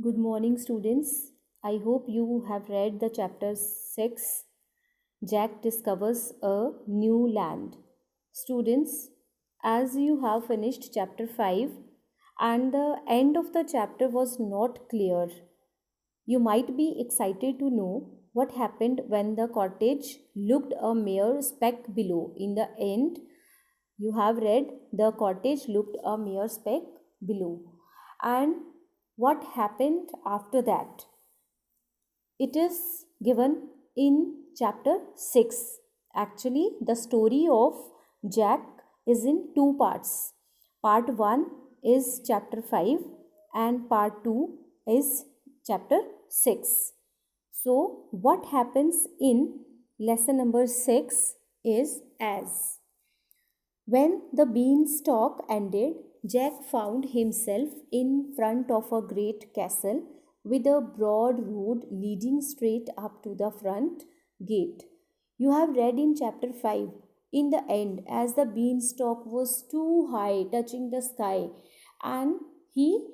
Good morning, students. I hope you have read the chapter 6. Jack discovers a new land. Students, as you have finished chapter 5 and the end of the chapter was not clear, you might be excited to know what happened when the cottage looked a mere speck below. In the end, you have read the cottage looked a mere speck below. And what happened after that? It is given in chapter 6. Actually, the story of Jack is in two parts. Part 1 is chapter 5 and part 2 is chapter 6. So, what happens in lesson number 6 is as when the beanstalk ended, Jack found himself in front of a great castle with a broad road leading straight up to the front gate. You have read in chapter 5. In the end, as the beanstalk was too high, touching the sky, and he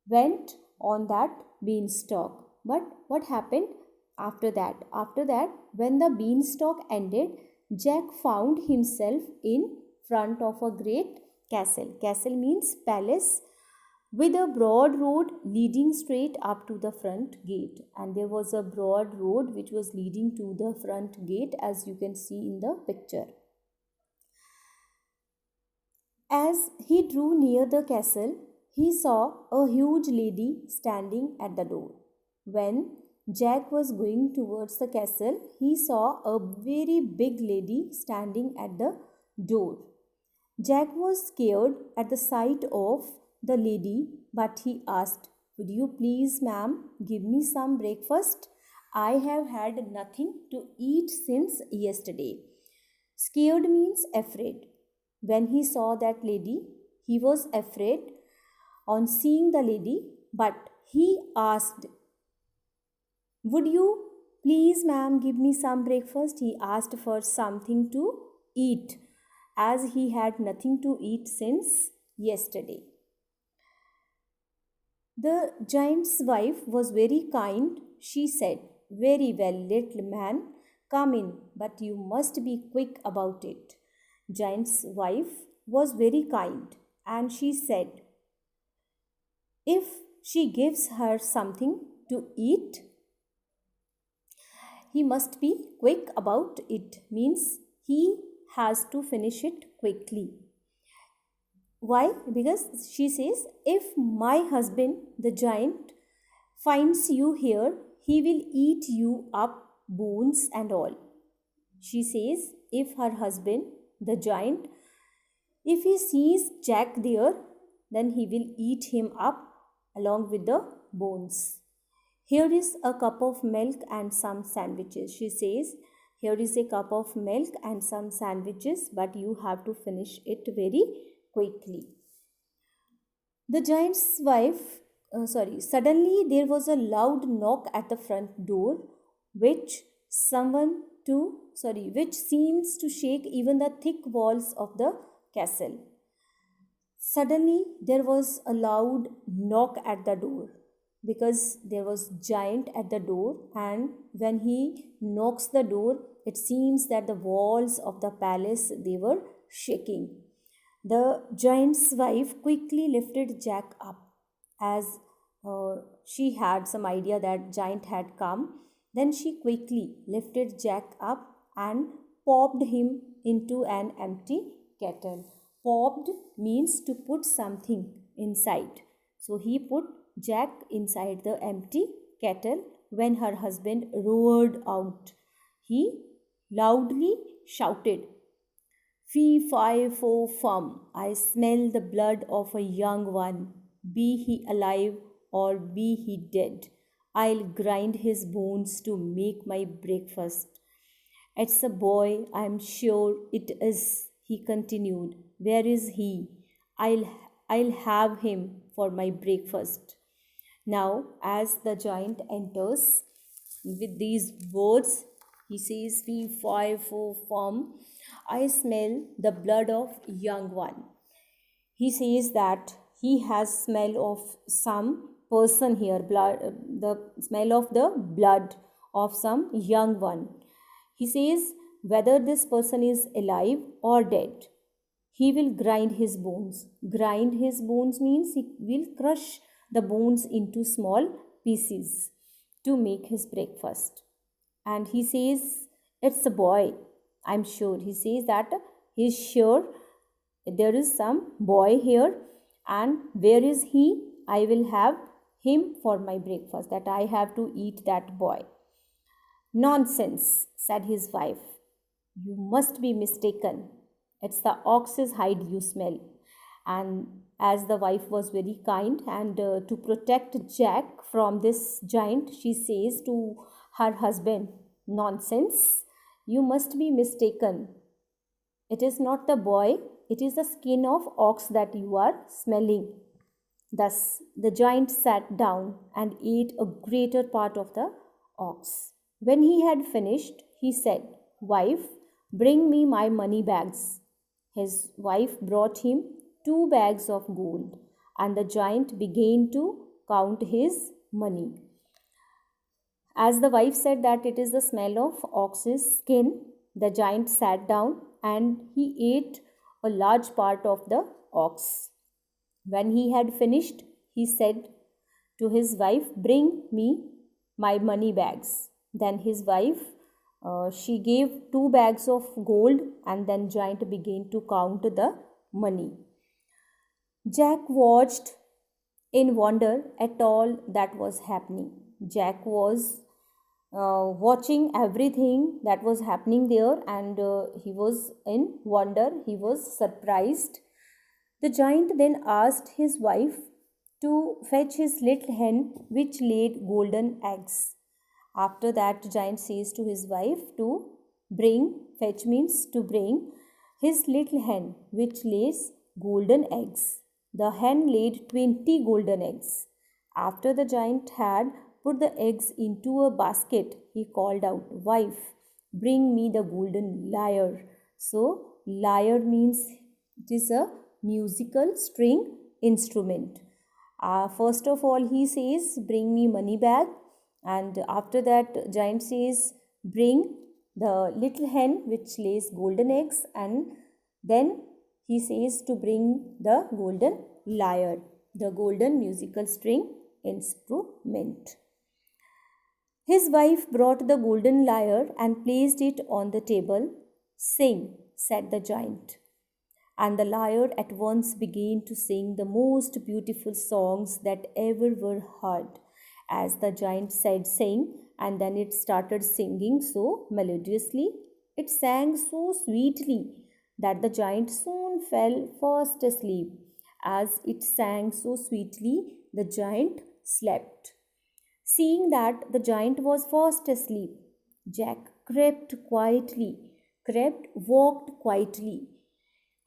went on that beanstalk. But what happened after that? After that, when the beanstalk ended, Jack found himself in front of a great castle. Castle means palace with a broad road leading straight up to the front gate. And there was a broad road which was leading to the front gate, as you can see in the picture. As he drew near the castle, he saw a huge lady standing at the door. When Jack was going towards the castle, he saw a very big lady standing at the door. Jack was scared at the sight of the lady, but he asked, "Would you please, ma'am, give me some breakfast? I have had nothing to eat since yesterday." Scared means afraid. When he saw that lady, he was afraid on seeing the lady, but he asked, "Would you please, ma'am, give me some breakfast?" He asked for something to eat as he had nothing to eat since yesterday. The giant's wife was very kind. She said, "Very well, little man, come in, but you must be quick about it." Giant's wife was very kind and she said, if she gives her something to eat, he must be quick about it, means he has to finish it quickly. Why? Because she says, if my husband, the giant, finds you here, he will eat you up, bones and all. She says, if her husband, the giant, if he sees Jack there, then he will eat him up along with the bones. Here is a cup of milk and some sandwiches. She says, here is a cup of milk and some sandwiches, but you have to finish it very quickly. The giant's wife, suddenly there was a loud knock at the front door, which which seems to shake even the thick walls of the castle. Suddenly there was a loud knock at the door because there was giant at the door, and when he knocks the door, it seems that the walls of the palace, they were shaking. The giant's wife quickly lifted Jack up as she had some idea that giant had come. Then she quickly lifted Jack up and popped him into an empty kettle. Popped means to put something inside. So he put Jack inside the empty kettle. When her husband roared out, he loudly shouted, "Fee, fi, fo, fum, I smell the blood of a young one. Be he alive or be he dead, I'll grind his bones to make my breakfast." "It's a boy, I'm sure it is," he continued. "Where is he? I'll have him for my breakfast." Now, as the giant enters with these words, he says, "Fee, fi, fo, fum, I smell the blood of young one." He says that he has smell of some person here, blood, the smell of the blood of some young one. He says, whether this person is alive or dead, he will grind his bones. Grind his bones means he will crush the bones into small pieces to make his breakfast. And he says, it's a boy. I'm sure. He says that he's sure there is some boy here, and where is he? I will have him for my breakfast, that I have to eat that boy. Nonsense, said his wife. You must be mistaken. It's the ox's hide you smell. And as the wife was very kind, and to protect Jack from this giant, she says to her husband, nonsense, you must be mistaken. It is not the boy, it is the skin of ox that you are smelling. Thus, the giant sat down and ate a greater part of the ox. When he had finished, he said, wife, bring me my money bags. His wife brought him 2 bags of gold, and the giant began to count his money. As the wife said that it is the smell of ox's skin, the giant sat down and he ate a large part of the ox. When he had finished, he said to his wife, bring me my money bags. Then his wife, she gave 2 bags of gold, and then giant began to count the money. Jack watched in wonder at all that was happening. Jack was watching everything that was happening there, and he was in wonder, he was surprised. The giant then asked his wife to fetch his little hen which laid golden eggs. After that, giant says to his wife to bring, fetch means to bring, his little hen which lays golden eggs. The hen laid 20 golden eggs. After the giant had put the eggs into a basket, he called out, wife, bring me the golden lyre. So, lyre means it is a musical string instrument. First of all, he says, bring me money bag. And after that, giant says, bring the little hen which lays golden eggs. And then he says to bring the golden lyre, the golden musical string instrument. His wife brought the golden lyre and placed it on the table. Sing, said the giant. And the lyre at once began to sing the most beautiful songs that ever were heard. As the giant said sing, and then it started singing so melodiously, it sang so sweetly that the giant soon fell fast asleep. As it sang so sweetly, the giant slept. Seeing that the giant was fast asleep, Jack walked quietly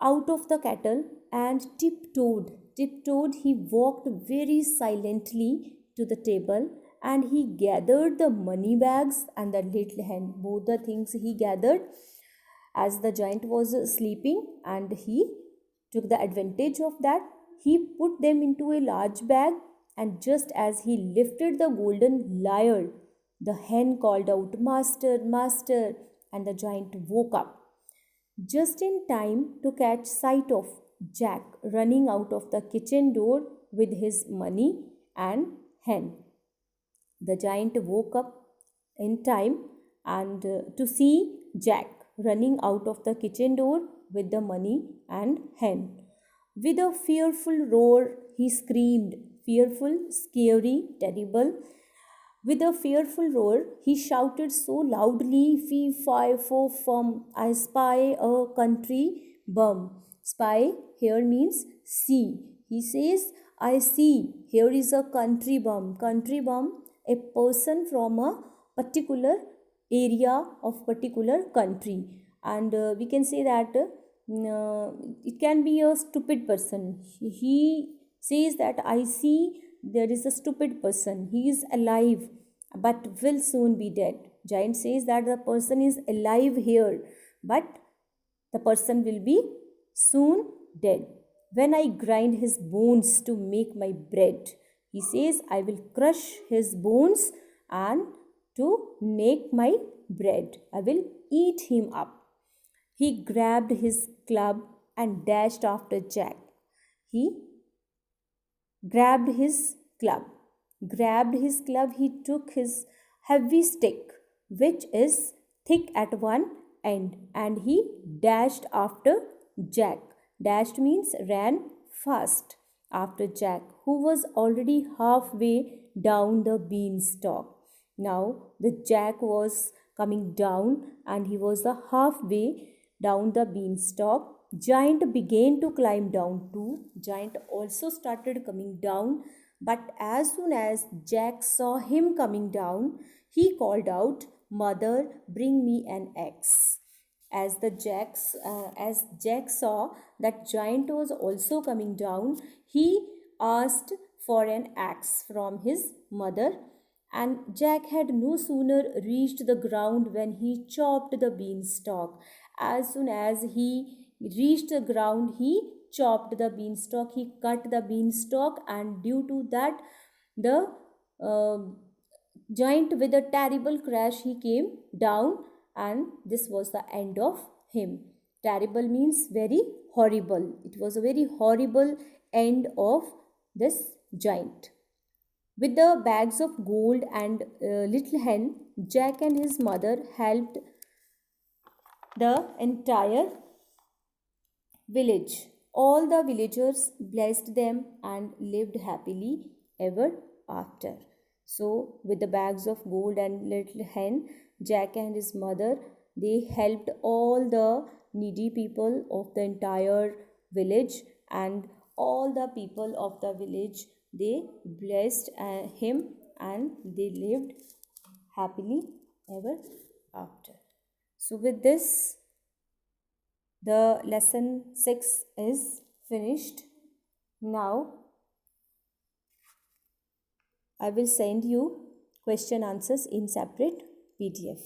out of the kettle and tiptoed. He walked very silently to the table, and he gathered the money bags and the little hen. Both the things he gathered as the giant was sleeping, and he took the advantage of that. He put them into a large bag, and just as he lifted the golden lyre, the hen called out, Master, Master, and the giant woke up just in time to catch sight of Jack running out of the kitchen door with his money and hen. The giant woke up in time and to see Jack running out of the kitchen door with the money and hen. With a fearful roar, he screamed, fearful, scary, terrible. With a fearful roar, he shouted so loudly, fee, fi, fo, fum, I spy a country bum. Spy here means see. He says, I see, here is a country bum. Country bum, a person from a particular area of particular country. And we can say that it can be a stupid person. He says that I see there is a stupid person. He is alive but will soon be dead. Giant says that the person is alive here, but the person will be soon dead. When I grind his bones to make my bread, He says, I will crush his bones and to make my bread. I will eat him up. He grabbed his club and dashed after Jack. He grabbed his club. Grabbed his club, he took his heavy stick, which is thick at one end, and he dashed after Jack. Dashed means ran fast after Jack, who was already halfway down the beanstalk. Now the Jack was coming down, and he was the halfway down the beanstalk. Giant began to climb down too. Giant also started coming down, but as soon as Jack saw him coming down, he called out, Mother, bring me an axe. As Jack saw that Giant was also coming down, he asked for an axe from his mother, and Jack had no sooner reached the ground when he chopped the beanstalk. As soon as he reached the ground, he chopped the beanstalk, he cut the beanstalk, and due to that, the uh, giant, with a terrible crash, he came down, and this was the end of him. Terrible means very horrible. It was a very horrible end of this giant. With the bags of gold and little hen, Jack and his mother helped the entire village. All the villagers blessed them and lived happily ever after. So, with the bags of gold and little hen, Jack and his mother, they helped all the needy people of the entire village, and all the people of the village, they blessed him, and they lived happily ever after. So, with this, the lesson 6 is finished. Now, I will send you question answers in separate PDF.